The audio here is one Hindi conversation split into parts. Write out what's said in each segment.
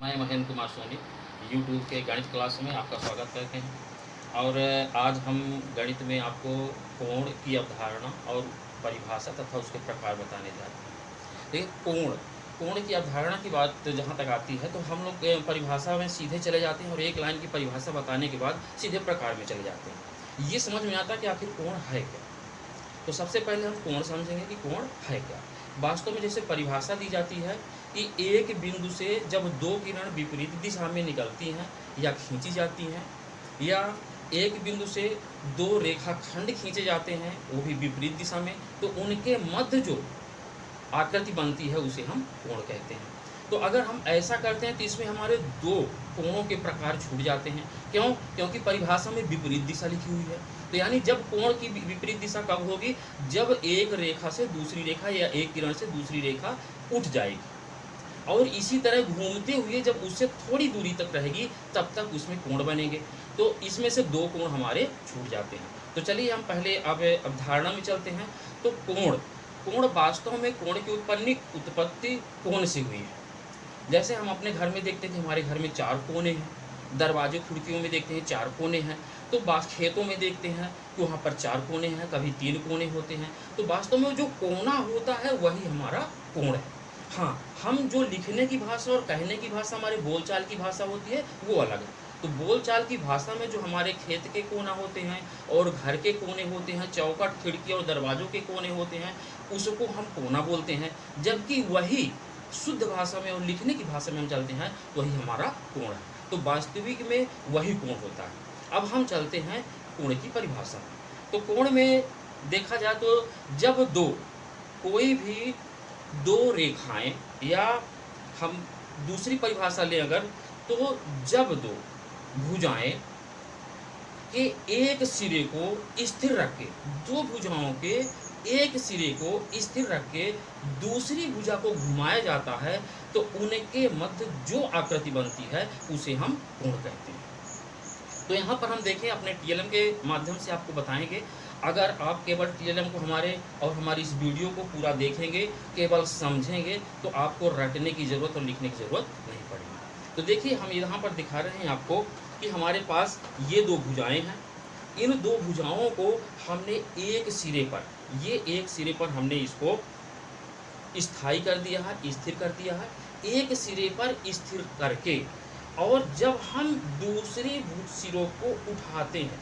मैं महेंद्र कुमार सोनी यूट्यूब के गणित क्लास में आपका स्वागत करते हैं। और आज हम गणित में आपको कोण की अवधारणा और परिभाषा तथा उसके प्रकार बताने जा रहे हैं। देखिए, कोण की अवधारणा की बात जहाँ तक आती है तो हम लोग परिभाषा में सीधे चले जाते हैं और एक लाइन की परिभाषा बताने के बाद सीधे प्रकार में चले जाते हैं। ये समझ में आता है कि आखिर कोण है क्या। तो सबसे पहले हम कोण समझेंगे कि कोण है क्या। वास्तव में जैसे परिभाषा दी जाती है कि एक बिंदु से जब दो किरण विपरीत दिशा में निकलती हैं या खींची जाती हैं, या एक बिंदु से दो रेखाखंड खींचे जाते हैं वो भी विपरीत दिशा में, तो उनके मध्य जो आकृति बनती है उसे हम कोण कहते हैं। तो अगर हम ऐसा करते हैं तो इसमें हमारे दो कोणों के प्रकार छूट जाते हैं। क्यों? क्योंकि परिभाषा में विपरीत दिशा लिखी हुई है। तो यानी जब कोण की विपरीत दिशा कब होगी? जब एक रेखा से दूसरी रेखा या एक किरण से दूसरी रेखा उठ जाएगी, और इसी तरह घूमते हुए जब उससे थोड़ी दूरी तक रहेगी तब तक उसमें कोण बनेंगे। तो इसमें से दो कोण हमारे छूट जाते हैं। तो चलिए हम पहले अब अवधारणा में चलते हैं। तो कोण वास्तव में कोण की उत्पत्ति कोण से हुई है। जैसे हम अपने घर में देखते हैं कि हमारे घर में चार कोने हैं, दरवाजे खिड़कियों में देखते हैं चार कोने हैं, तो खेतों में देखते हैं कि वहाँ पर चार कोने हैं, कभी तीन कोने होते हैं। तो वास्तव में जो कोना होता है वही हमारा कोण है। हाँ, हम जो लिखने की भाषा और कहने की भाषा, हमारे बोलचाल की भाषा होती है वो अलग है। तो बोलचाल की भाषा में जो हमारे खेत के कोना होते हैं और घर के कोने होते हैं, चौखट खिड़की और दरवाजों के कोने होते हैं, उसको हम कोना बोलते हैं। जबकि वही शुद्ध भाषा में और लिखने की भाषा में हम चलते हैं वही हमारा कोण है। तो वास्तविक में वही कोण होता है। अब हम चलते हैं कोण की परिभाषा। तो कोण में देखा जाए तो जब कोई भी दो रेखाएं, या हम दूसरी परिभाषा लें अगर, तो जब दो भुजाएं के एक सिरे को स्थिर रख के, दो भुजाओं के एक सिरे को स्थिर रख के दूसरी भुजा को घुमाया जाता है, तो उनके मध्य जो आकृति बनती है उसे हम कोण कहते हैं। तो यहाँ पर हम देखें, अपने टीएलएम के माध्यम से आपको बताएंगे। अगर आप केवल टीएलएम को हमारी इस वीडियो को पूरा देखेंगे, केवल समझेंगे, तो आपको रटने की ज़रूरत और लिखने की ज़रूरत नहीं पड़ेगी। तो देखिए, हम यहाँ पर दिखा रहे हैं आपको कि हमारे पास ये दो भुजाएं हैं। इन दो भुजाओं को हमने एक सिरे पर हमने इसको स्थायी कर दिया है, स्थिर कर दिया है। एक सिरे पर स्थिर करके, और जब हम दूसरे सिरों को उठाते हैं,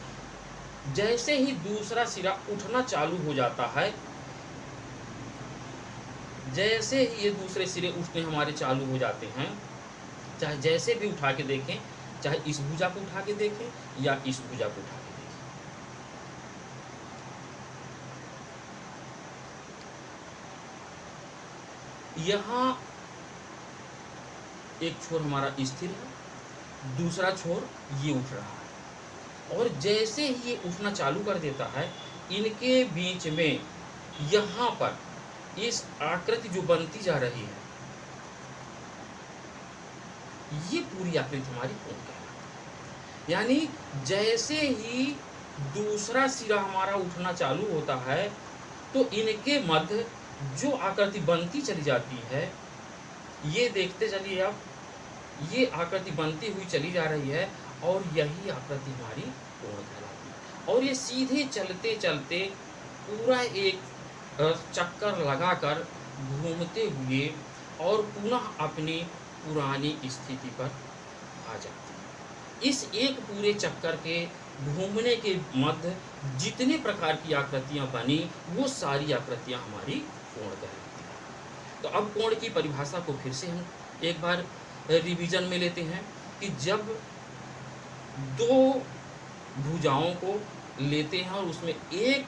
जैसे ही दूसरा सिरा उठना चालू हो जाता है, जैसे ही ये दूसरे सिरे उठने हमारे चालू हो जाते हैं, चाहे जैसे भी उठा के देखें, चाहे इस भुजा को उठा के देखें या इस भुजा को उठा के देखें, यहाँ एक छोर हमारा स्थिर है, दूसरा छोर ये उठ रहा है, और जैसे ही ये उठना चालू कर देता है, इनके बीच में यहाँ पर इस आकृति जो बनती जा रही है, ये पूरी आकृति हमारी कोण कहलाती है। यानी जैसे ही दूसरा सिरा हमारा उठना चालू होता है, तो इनके मध्य जो आकृति बनती चली जाती है, ये देखते चलिए आप, ये आकृति बनती हुई चली जा रही है, और यही आकृति हमारी कोण कहलाती है। और ये सीधे चलते चलते पूरा एक चक्कर लगाकर घूमते हुए और पुनः अपनी पुरानी स्थिति पर आ जाती है। इस एक पूरे चक्कर के घूमने के मध्य जितने प्रकार की आकृतियाँ बनी, वो सारी आकृतियाँ हमारी कोण कहलाती हैं। तो अब कोण की परिभाषा को फिर से हम एक बार रिवीजन में लेते हैं कि जब दो भुजाओं को लेते हैं और उसमें एक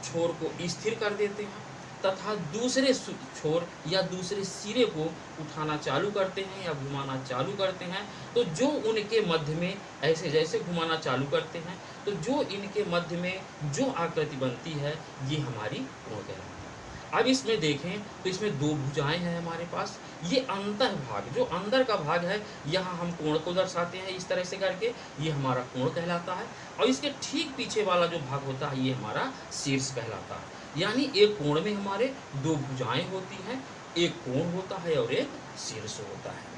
छोर को स्थिर कर देते हैं तथा दूसरे छोर या दूसरे सिरे को उठाना चालू करते हैं या घुमाना चालू करते हैं, तो जो उनके मध्य में ऐसे जैसे घुमाना चालू करते हैं, तो जो इनके मध्य में जो आकृति बनती है, ये हमारी कोण कहलाती है। अब इसमें देखें तो इसमें दो भुजाएं हैं हमारे पास। ये अंतः भाग, जो अंदर का भाग है, यहाँ हम कोण को दर्शाते हैं इस तरह से करके, ये हमारा कोण कहलाता है। और इसके ठीक पीछे वाला जो भाग होता है, ये हमारा शीर्ष कहलाता है। यानी एक कोण में हमारे दो भुजाएं होती हैं, एक कोण होता है और एक शीर्ष होता है।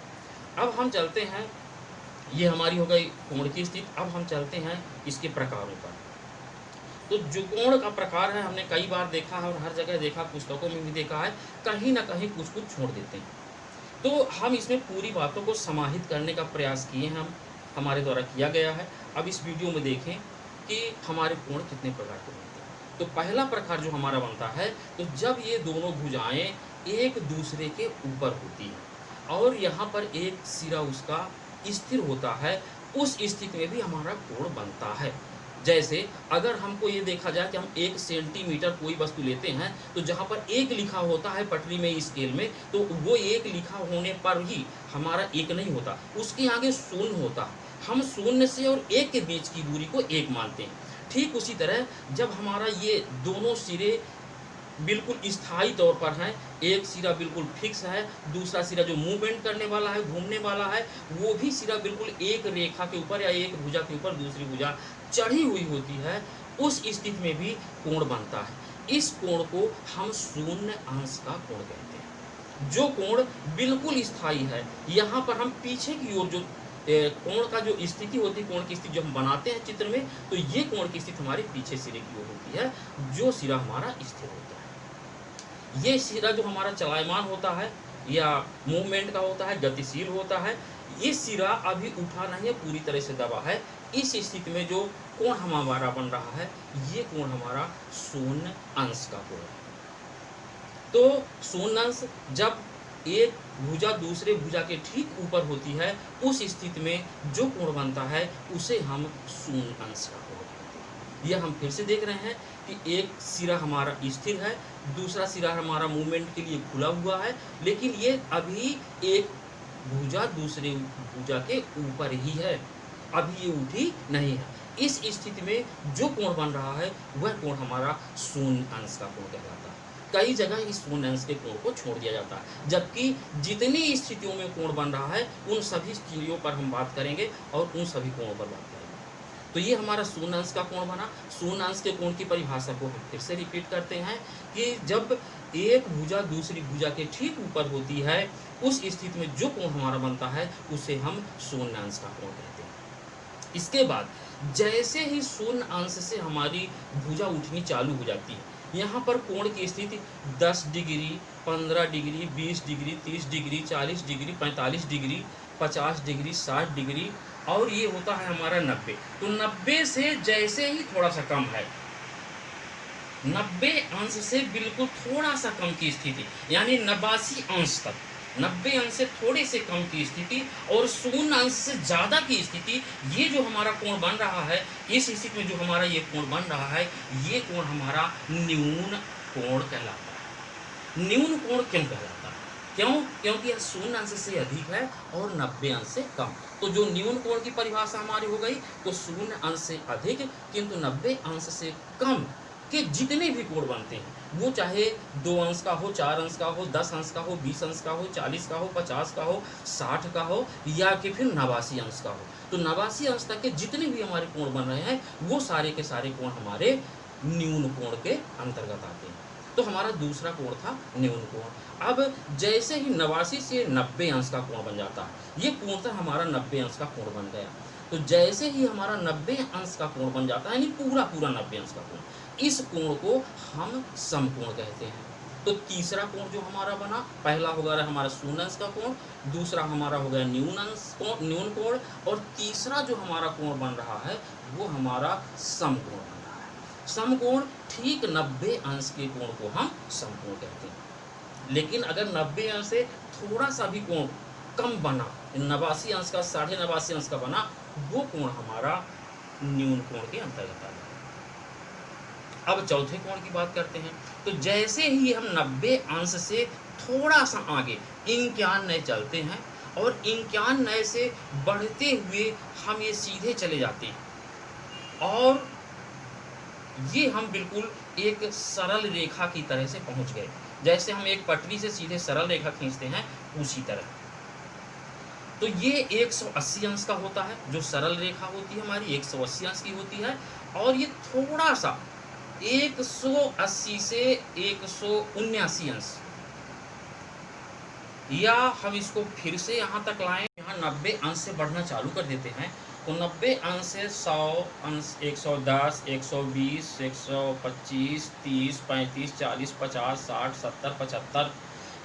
अब हम चलते हैं, ये हमारी हो गई कोण की स्थिति। अब हम चलते हैं इसके प्रकारों पर। तो जो कोण का प्रकार है, हमने कई बार देखा है और हर जगह देखा, पुस्तकों में भी देखा है, कहीं ना कहीं कुछ कुछ छोड़ देते हैं। तो हम इसमें पूरी बातों को समाहित करने का प्रयास किए हैं, हमारे द्वारा किया गया है। अब इस वीडियो में देखें कि हमारे कोण कितने प्रकार के बनते हैं। तो पहला प्रकार जो हमारा बनता है, तो जब ये दोनों भुजाएं एक दूसरे के ऊपर होती हैं और यहाँ पर एक सिरा उसका स्थिर होता है, उस स्थिति में भी हमारा कोण बनता है। जैसे अगर हमको ये देखा जाए कि हम 1 सेंटीमीटर कोई वस्तु लेते हैं, तो जहाँ पर 1 लिखा होता है पटरी में, स्केल में, तो वो 1 लिखा होने पर ही हमारा 1 नहीं होता, उसके आगे शून्य होता। हम शून्य से और 1 के बीच की दूरी को 1 मानते हैं। ठीक उसी तरह जब हमारा ये दोनों सिरे बिल्कुल स्थायी तौर पर हैं, एक सिरा बिल्कुल फिक्स है, दूसरा सिरा जो मूवमेंट करने वाला है, घूमने वाला है, वो भी सिरा बिल्कुल एक रेखा के ऊपर या एक भुजा के ऊपर दूसरी भुजा चढ़ी हुई होती है, उस स्थिति में भी कोण बनता है। इस कोण को हम शून्य अंश का कोण कहते हैं। जो कोण बिल्कुल स्थायी है, यहाँ पर हम पीछे की ओर जो कोण का जो स्थिति होती है, कोण की स्थिति जो हम बनाते हैं चित्र में, तो ये कोण की स्थिति हमारे पीछे सिरे की ओर होती है, जो सिरा हमारा स्थिर होता है। ये सिरा जो हमारा चलायमान होता है या मूवमेंट का होता है, गतिशील होता है, ये सिरा अभी उठा नहीं है, पूरी तरह से दबा है। इस स्थिति में जो कोण हमारा बन रहा है, ये कोण हमारा शून्य अंश का कोण है। तो शून्य अंश जब एक भुजा दूसरे भुजा के ठीक ऊपर होती है, उस स्थिति में जो कोण बनता है, उसे हम शून्य अंश का कोण कहते हैं। यह हम फिर से देख रहे हैं कि एक सिरा हमारा स्थिर है, दूसरा सिरा हमारा मूवमेंट के लिए खुला हुआ है, लेकिन ये अभी एक भुजा दूसरे भुजा के ऊपर ही है, अभी ये उठी नहीं है। इस स्थिति में जो कोण बन रहा है, वह कोण हमारा शून्य अंश का कोण कहलाता है। कई जगह इस शून्य अंश के कोण को छोड़ दिया जाता है, जबकि जितनी स्थितियों में कोण बन रहा है, उन सभी स्थितियों पर हम बात करेंगे और उन सभी कोणों पर बात करेंगे। तो ये हमारा शून्य अंश का कोण बना। शून्य अंश के कोण की परिभाषा को हम फिर से रिपीट करते हैं कि जब एक भुजा दूसरी भुजा के ठीक ऊपर होती है, उस स्थिति में जो कोण हमारा बनता है, उसे हम शून्य अंश का कोण कहते हैं। इसके बाद जैसे ही शून्य अंश से हमारी भुजा उठनी चालू हो जाती है, यहाँ पर कोण की स्थिति 10 degree, 15 degree, 20 degree, 30 degree, 40 degree, 45 degree, 50 degree, 60 degree, और ये होता है हमारा 90। तो 90 से जैसे ही थोड़ा सा कम है, 90 अंश से बिल्कुल थोड़ा सा कम की स्थिति, यानी 89 अंश तक, 90 अंश से थोड़े से कम की स्थिति और शून्य अंश से ज़्यादा की स्थिति, ये जो हमारा कोण बन रहा है, इस स्थिति में जो हमारा ये कोण बन रहा है, ये कोण हमारा न्यून कोण कहलाता है। न्यून कोण क्यों कहलाता है? क्यों? क्योंकि यह शून्य अंश से अधिक है और 90 अंश से कम। तो जो न्यून कोण की परिभाषा हमारी हो गई, तो शून्य अंश से अधिक किंतु 90 अंश से कम के जितने भी कोण बनते हैं, वो चाहे 2 अंश का हो, 4 अंश का हो, 10 अंश का हो, 20 अंश का हो, 40 का हो, 50 का हो, 60 का हो, या कि फिर 89 अंश का हो, तो 89 अंश तक के जितने भी हमारे कोण बन रहे हैं, वो सारे के सारे कोण हमारे न्यून कोण के अंतर्गत आते हैं। तो हमारा दूसरा कोण था न्यून कोण। अब जैसे ही 89 से 90 अंश का कोण बन जाता है, ये कोण हमारा 90 अंश का कोण बन गया। तो जैसे ही हमारा 90 अंश का कोण बन जाता है, यानी पूरा 90 अंश का कोण, इस कोण को हम समकोण कहते हैं। तो तीसरा कोण जो हमारा बना, पहला हो गया हमारा शून्य अंश का कोण, दूसरा हमारा हो गया न्यून कोण, और तीसरा जो हमारा कोण बन रहा है, वो हमारा समकोण बन रहा है। समकोण ठीक 90 अंश के कोण को हम समकोण कहते हैं। लेकिन अगर 90 अंश से थोड़ा सा भी कोण कम बना, 89 अंश का, 89.5 अंश का बना, वो कोण हमारा न्यून कोण के अंतर्गत आ जाए। अब चौथे कोण की बात करते हैं। तो जैसे ही हम 90 अंश से थोड़ा सा आगे 91 चलते हैं, और 91 से बढ़ते हुए हम ये सीधे चले जाते हैं, और ये हम बिल्कुल एक सरल रेखा की तरह से पहुंच गए। जैसे हम एक पटरी से सीधे सरल रेखा खींचते हैं उसी तरह। तो ये 180 अंश का होता है, जो सरल रेखा होती है हमारी 180 अंश की होती है। और ये थोड़ा सा 180 से 179 अंश, या हम इसको फिर से यहाँ तक लाएं, यहाँ 90 अंश से बढ़ना चालू कर देते हैं। तो 90 अंश से 100 अंश, 110, 120, 125, 30, 35, 40, 50, 60, 70, 75,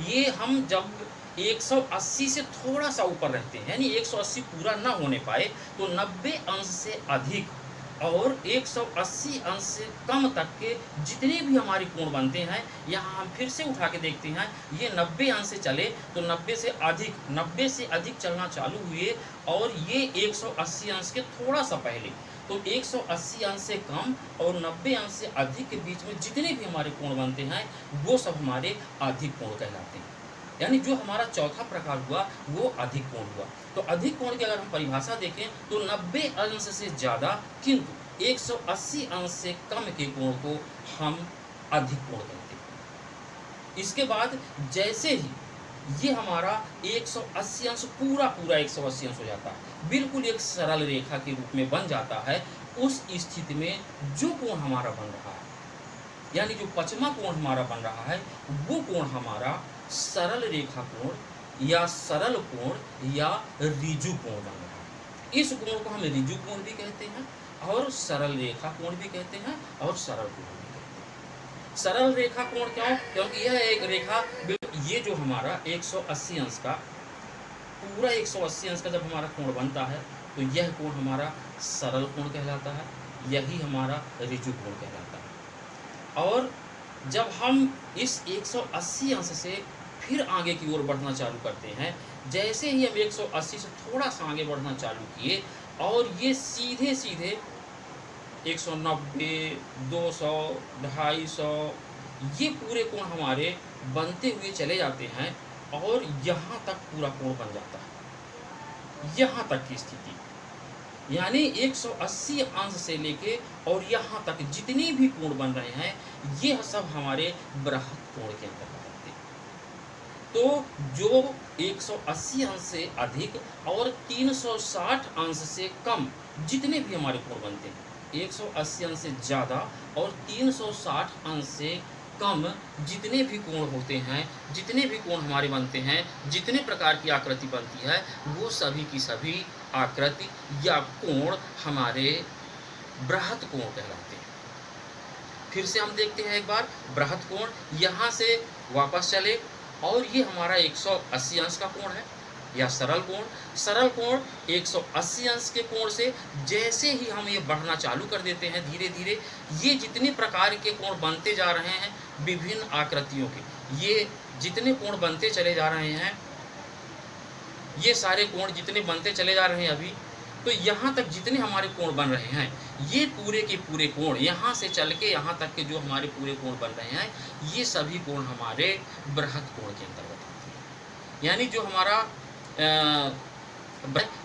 ये हम जब 180 से थोड़ा सा ऊपर रहते हैं, यानी 180 पूरा ना होने पाए, तो 90 अंश से अधिक और 180 अंश से कम तक के जितने भी हमारे कोण बनते हैं, यहाँ हम फिर से उठा के देखते हैं, ये 90 अंश से चले तो 90 से अधिक चलना चालू हुए, और ये 180 अंश के थोड़ा सा पहले, तो 180 अंश से कम और 90 अंश से अधिक के बीच में जितने भी हमारे कोण बनते हैं, वो सब हमारे अधिक कोण कहलाते हैं। यानी जो हमारा चौथा प्रकार हुआ वो अधिक कोण हुआ। तो अधिक कोण की अगर हम परिभाषा देखें तो 90 अंश से ज़्यादा किंतु 180 अंश से कम के कोण को हम अधिक कोण कहते हैं। इसके बाद जैसे ही ये हमारा 180 अंश पूरा 180 अंश हो जाता है, बिल्कुल एक सरल रेखा के रूप में बन जाता है, उस स्थिति में जो कोण हमारा बन रहा है, यानी जो पचमा कोण हमारा बन रहा है, वो कोण हमारा सरल रेखा कोण या सरल कोण या ऋजु कोण बन रहा है। इस कोण को हम ऋजु कोण भी कहते हैं और सरल रेखा कोण भी कहते हैं और सरल कोण भी कहते हैं। सरल रेखा कोण क्यों? क्योंकि यह एक रेखा, ये जो हमारा 180 अंश का पूरा 180 अंश का जब हमारा कोण बनता है, तो यह कोण हमारा सरल कोण कहलाता है, यही हमारा ऋजु कोण कहलाता है। और जब हम इस 180 अंश से फिर आगे की ओर बढ़ना चालू करते हैं, जैसे ही हम 180 से थोड़ा सा आगे बढ़ना चालू किए और ये सीधे सीधे 190, 200, 250, ये पूरे कोण हमारे बनते हुए चले जाते हैं और यहाँ तक पूरा कोण बन जाता है, यहाँ तक की स्थिति, यानी 180 अंश से लेके और यहाँ तक जितने भी कोण बन रहे हैं, ये सब हमारे बृहत कोण के अंतर्गत आते हैं। तो जो 180 अंश से अधिक और 360 अंश से कम जितने भी हमारे कोण बनते हैं, 180 अंश से ज़्यादा और 360 अंश से कम जितने भी कोण होते हैं, जितने भी कोण हमारे बनते हैं, जितने प्रकार की आकृति बनती है, वो सभी की सभी आकृति या कोण हमारे बृहत कोण कहलाते हैं। फिर से हम देखते हैं एक बार बृहत कोण, यहाँ से वापस चले और ये हमारा 180 अंश का कोण है या सरल कोण। सरल कोण 180 अंश के कोण से जैसे ही हम ये बढ़ना चालू कर देते हैं, धीरे धीरे ये जितने प्रकार के कोण बनते जा रहे हैं, विभिन्न आकृतियों के, ये जितने कोण बनते चले जा रहे हैं, ये सारे कोण जितने बनते चले जा रहे हैं अभी, तो यहाँ तक जितने हमारे कोण बन रहे हैं, ये पूरे के पूरे कोण, यहाँ से चल के यहाँ तक के जो हमारे पूरे कोण बन रहे हैं, ये सभी कोण हमारे बृहत कोण के अंतर्गत आते हैं। यानी जो हमारा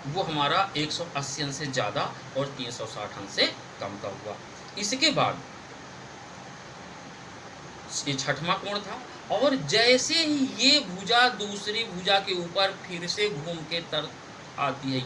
वो हमारा 180 अंश से ज़्यादा और 360 अंश से कम का हुआ। इसके बाद ये छठवां कोण था, और जैसे ही ये भुजा दूसरी भुजा के ऊपर फिर से घूम के तर आती है,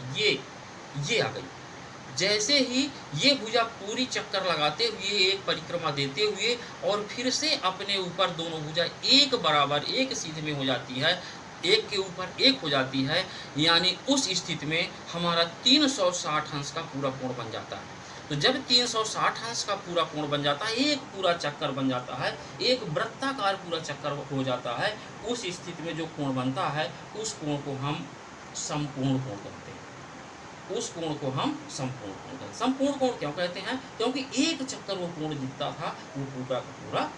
ये आ गई। जैसे ही ये भुजा पूरी चक्कर लगाते हुए, एक परिक्रमा देते हुए और फिर से अपने ऊपर दोनों भुजा एक बराबर एक सीधे में हो जाती है, एक के ऊपर एक हो जाती है, यानी उस स्थिति में हमारा 360 अंश का पूरा कोण बन जाता है। तो जब 360 अंश का पूरा कोण बन जाता है, एक पूरा चक्कर बन जाता है, एक वृत्ताकार पूरा चक्कर हो जाता है, उस स्थिति में जो कोण बनता है, उस कोण को हम संपूर्ण कोण कहते हैं। उस कोण को हम संपूर्ण कोण कहते हैं। संपूर्ण कोण क्यों कहते हैं? क्योंकि एक चक्कर वो कोण दिखता था, वो पूरा का पूरा,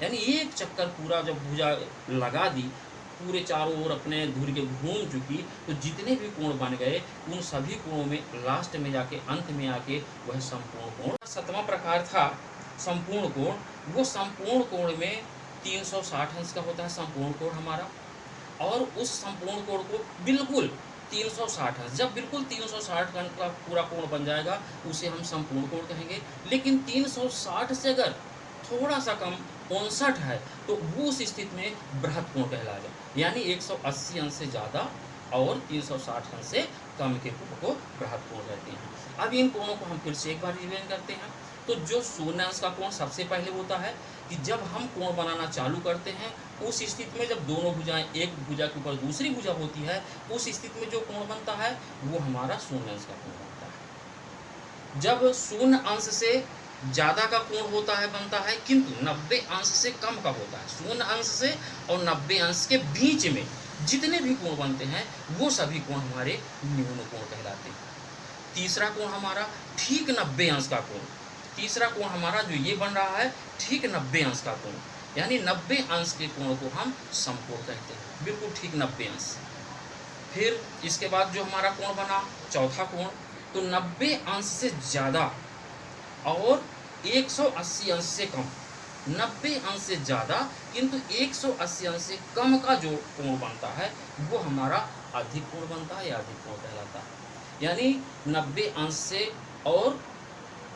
यानी एक चक्कर पूरा जब भुजा लगा दी, पूरे चारों ओर अपने धुरी के घूम चुकी, तो जितने भी कोण बन गए, उन सभी कोणों में लास्ट में जाके अंत में आके वह संपूर्ण कोण। सातवां प्रकार था संपूर्ण कोण। वो संपूर्ण कोण में 360 अंश का होता है संपूर्ण कोण हमारा, और उस संपूर्ण कोण को बिल्कुल 360 अंश, जब बिल्कुल 360 अंश का पूरा कोण बन जाएगा, उसे हम संपूर्ण कोण कहेंगे। लेकिन 360 से अगर थोड़ा सा कम 59 है, तो वो उस स्थिति में बृहत् कोण कहलाएगा। यानी 180 अंश से ज़्यादा और 360 अंश से कम के कोण को बृहत् कोण कहते हैं। अब इन कोणों को हम फिर से एक बार रिवीजन करते हैं। तो जो शून्य अंश का कोण सबसे पहले होता है कि जब हम कोण बनाना चालू करते हैं, उस स्थिति में जब दोनों भुजाएं एक भुजा के ऊपर दूसरी भुजा होती है, उस स्थिति में जो कोण बनता है वो हमारा शून्य अंश का कोण बनता है। जब शून्य अंश से ज़्यादा का कोण होता है बनता है, किंतु 90 अंश से कम का होता है। शून्य अंश से और 90 अंश के बीच में जितने भी कोण बनते हैं वो सभी कोण हमारे न्यून कोण कहलाते हैं। तीसरा कोण हमारा ठीक 90 अंश का कोण। तीसरा कोण हमारा जो ये बन रहा है ठीक 90 अंश का कोण, यानी 90 अंश के कोण को हम समकोण कहते हैं, बिल्कुल ठीक 90 अंश। फिर इसके बाद जो हमारा कोण बना चौथा कोण, तो 90 अंश से ज़्यादा और 180 अंश से कम। 90 अंश से ज़्यादा किंतु 180 अंश से कम का जो कोण बनता है वो हमारा अधिक कोण बनता है या अधिक कोण कहलाता है। यानी 90 अंश से और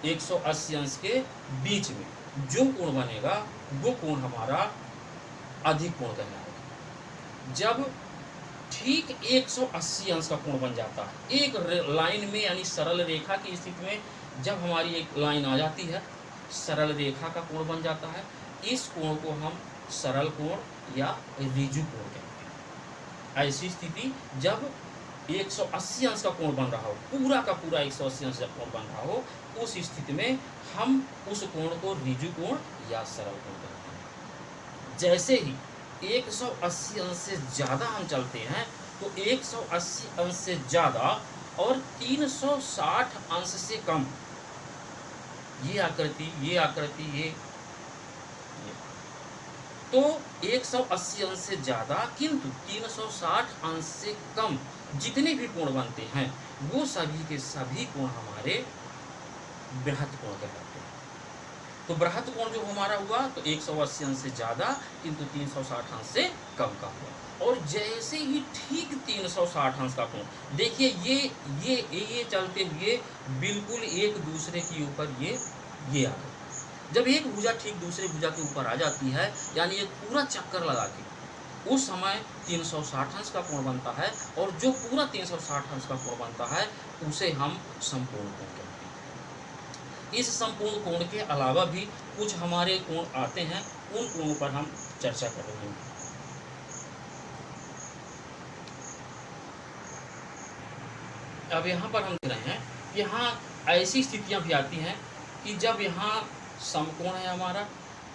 180 अंश के बीच में जो कोण बनेगा वो कोण हमारा अधिक कोण कहलाएगा। जब ठीक 180 अंश का कोण बन जाता है एक लाइन में, यानी सरल रेखा की स्थिति में जब हमारी एक लाइन आ जाती है, सरल रेखा का कोण बन जाता है, इस कोण को हम सरल कोण या ऋजु कोण कहते हैं। ऐसी स्थिति जब 180 अंश का कोण बन रहा हो, पूरा का पूरा 180 अंश का कोण बन रहा हो, उस स्थिति में हम उस कोण को ऋजु कोण या सरल कोण कहते हैं। जैसे ही 180 अंश से ज़्यादा हम चलते हैं, तो 180 अंश से ज़्यादा और 360 अंश से कम, ये आकृति ये तो 180 अंश से ज़्यादा किंतु 360 अंश से कम जितने भी कोण बनते हैं वो सभी के सभी कोण हमारे बृहत् कोण कहलाते हैं। तो बृहत् कोण जो हमारा हुआ तो 180 अंश से ज़्यादा किंतु 360 अंश से कम का हुआ। और जैसे ही ठीक 360 अंश का कोण, देखिए ये चलते हुए बिल्कुल एक दूसरे के ऊपर ये आ गए। जब एक भुजा ठीक दूसरे भुजा के ऊपर आ जाती है, यानी एक पूरा चक्कर लगा के, उस समय 360 अंश का कोण बनता है, और जो पूरा 360 अंश का कोण बनता है उसे हम संपूर्ण कोण कहते हैं। इस संपूर्ण कोण के अलावा भी कुछ हमारे कोण आते हैं, उन कोणों पर हम चर्चा कर रहे हैं। अब यहाँ पर हम देख रहे हैं, यहाँ ऐसी स्थितियाँ भी आती हैं कि जब यहाँ समकोण है हमारा,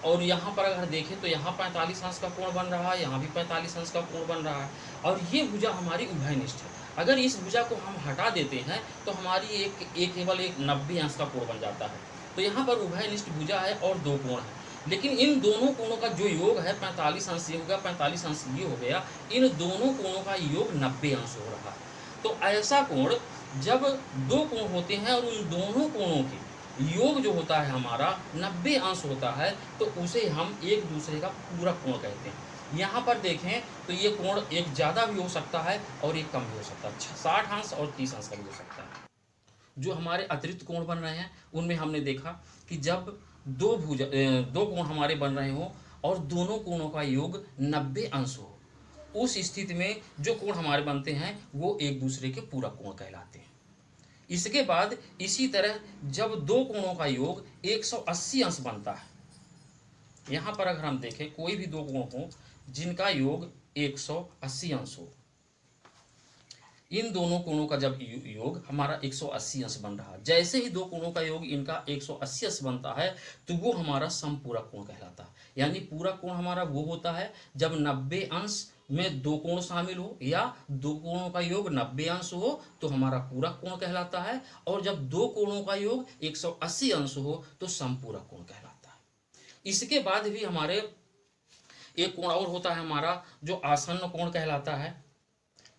और यहाँ पर अगर देखें तो यहाँ 45 अंश का कोण बन रहा है, यहाँ भी 45 अंश का कोण बन रहा है, और ये भुजा हमारी उभयनिष्ठ है। अगर इस भुजा को हम हटा देते हैं तो हमारी केवल एक 90 अंश का कोण बन जाता है। तो यहाँ पर उभयनिष्ठ भुजा है और दो कोण है, लेकिन इन दोनों कोणों का जो योग है 45 अंश ये हो गया, 45 अंश ये हो गया, इन दोनों कोणों का योग 90 अंश हो रहा है। तो ऐसा कोण जब दो कोण होते हैं और उन दोनों कोणों के योग जो होता है हमारा 90 अंश होता है, तो उसे हम एक दूसरे का पूरक कोण कहते हैं। यहाँ पर देखें तो ये कोण एक ज़्यादा भी हो सकता है और एक कम भी हो सकता है, 60 अंश और 30 अंश का भी हो सकता है। जो हमारे अतिरिक्त कोण बन रहे हैं उनमें हमने देखा कि जब दो कोण हमारे बन रहे हों और दोनों कोणों का योग 90 अंश हो, उस स्थिति में जो कोण हमारे बनते हैं वो एक दूसरे के पूरक कोण कहलाते हैं। इसके बाद इसी तरह जब दो कोणों का योग 180 अंश बनता है, यहाँ पर अगर हम देखें कोई भी दो कोण हो जिनका योग 180 अंश हो, इन दोनों कोणों का जब योग हमारा 180 अंश बन रहा है, जैसे ही दो कोणों का योग इनका 180 अंश बनता है तो वो हमारा समपूरक कोण कहलाता है। यानी पूरक कोण हमारा वो होता है जब 90 अंश में दो कोण शामिल हो या दो कोणों का योग 90 अंश हो तो हमारा पूरक कोण कहलाता है, और जब दो कोणों का योग 180 अंश हो तो समपूरक कोण कहलाता है। इसके बाद भी हमारे एक कोण और होता है हमारा जो आसन्न कोण कहलाता है।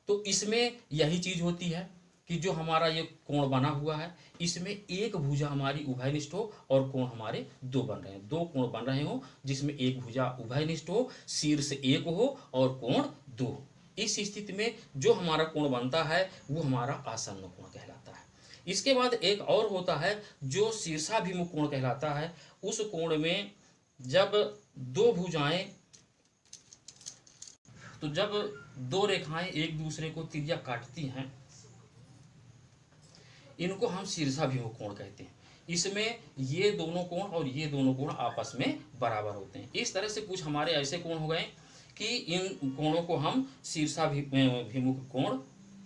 तो इसमें यही चीज होती है कि जो हमारा ये कोण बना हुआ है इसमें एक भुजा हमारी उभयनिष्ठ हो और कोण हमारे दो बन रहे हैं, दो कोण बन रहे हो जिसमें एक भुजा उभयनिष्ठ हो, शीर्ष एक हो और कोण दो हो। इस स्थिति में जो हमारा कोण बनता है वो हमारा आसन्न कोण कहलाता है। इसके बाद एक और होता है जो शीर्षाभिमुख कोण कहलाता है। उस कोण में जब दो भुजाएं तो जब दो रेखाएं एक दूसरे को तिर्यक काटती हैं, इनको हम शीर्षाभिमुख कोण कहते हैं। इसमें ये दोनों कोण और ये दोनों कोण आपस में बराबर होते हैं। इस तरह से कुछ हमारे ऐसे कोण हो गए कि इन कोणों को हम शीर्षाभिमुख कोण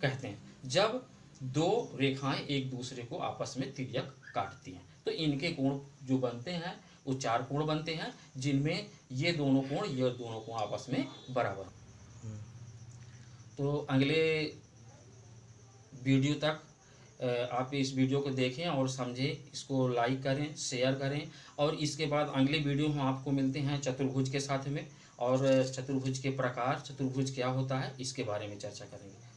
कहते हैं, जब दो रेखाएं एक दूसरे को आपस में तिर्यक काटती हैं। तो इनके कोण जो बनते हैं वो चार कोण बनते हैं, जिनमें ये दोनों कोण आपस में बराबर। तो अगले वीडियो तक आप इस वीडियो को देखें और समझें, इसको लाइक करें, शेयर करें, और इसके बाद अगले वीडियो में आपको मिलते हैं चतुर्भुज के साथ में, और चतुर्भुज के प्रकार, चतुर्भुज क्या होता है, इसके बारे में चर्चा करेंगे।